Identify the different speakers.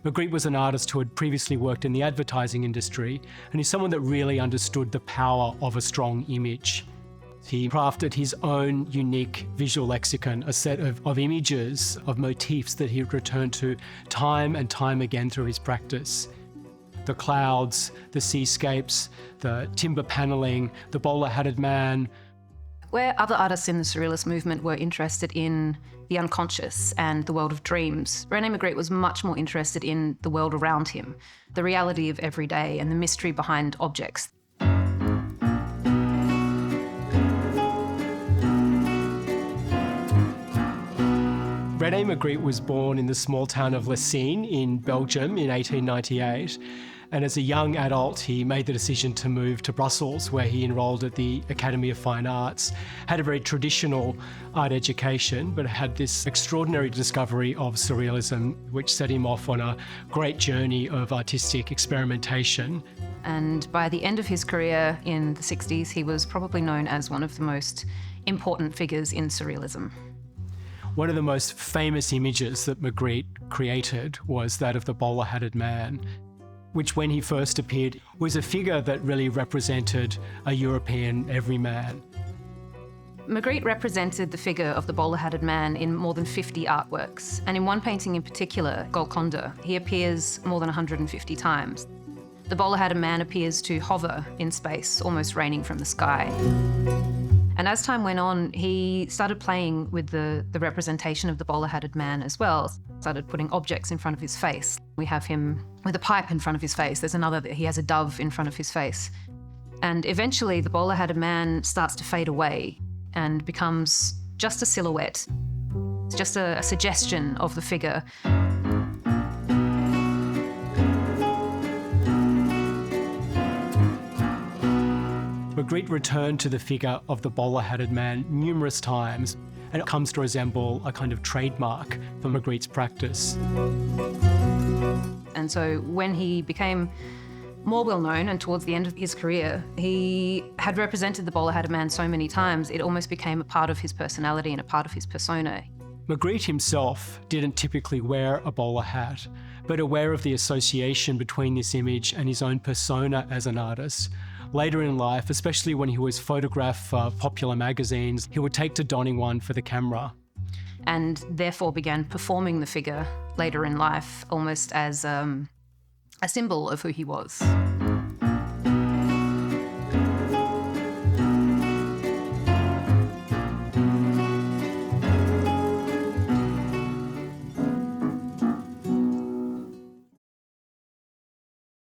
Speaker 1: Magritte was an artist who had previously worked in the advertising industry, and he's someone that really understood the power of a strong image. He crafted his own unique visual lexicon, a set of images, of motifs that he would return to time and time again through his practice. The clouds, the seascapes, the timber panelling, the bowler-hatted man.
Speaker 2: Where other artists in the surrealist movement were interested in the unconscious and the world of dreams, René Magritte was much more interested in the world around him, the reality of every day and the mystery behind objects.
Speaker 1: René Magritte was born in the small town of Lessines in Belgium in 1898. And as a young adult, he made the decision to move to Brussels, where he enrolled at the Academy of Fine Arts, had a very traditional art education, but had this extraordinary discovery of surrealism, which set him off on a great journey of artistic experimentation.
Speaker 2: And by the end of his career in the 60s, he was probably known as one of the most important figures in surrealism.
Speaker 1: One of the most famous images that Magritte created was that of the bowler-hatted man, which when he first appeared was a figure that really represented a European everyman.
Speaker 2: Magritte represented the figure of the bowler-hatted man in more than 50 artworks, and in one painting in particular, Golconda, he appears more than 150 times. The bowler-hatted man appears to hover in space, almost raining from the sky. And as time went on, he started playing with the representation of the bowler-hatted man as well. Started putting objects in front of his face. We have him with a pipe in front of his face. There's another that he has a dove in front of his face. And eventually the bowler-hatted man starts to fade away and becomes just a silhouette. It's just a suggestion of the figure.
Speaker 1: Magritte returned to the figure of the bowler-hatted man numerous times, and it comes to resemble a kind of trademark for Magritte's practice.
Speaker 2: And so when he became more well-known and towards the end of his career, he had represented the bowler-hatted man so many times, it almost became a part of his personality and a part of his persona.
Speaker 1: Magritte himself didn't typically wear a bowler hat, but aware of the association between this image and his own persona as an artist, later in life, especially when he was photographed for popular magazines, he would take to donning one for the camera.
Speaker 2: And therefore began performing the figure later in life, almost as a symbol of who he was.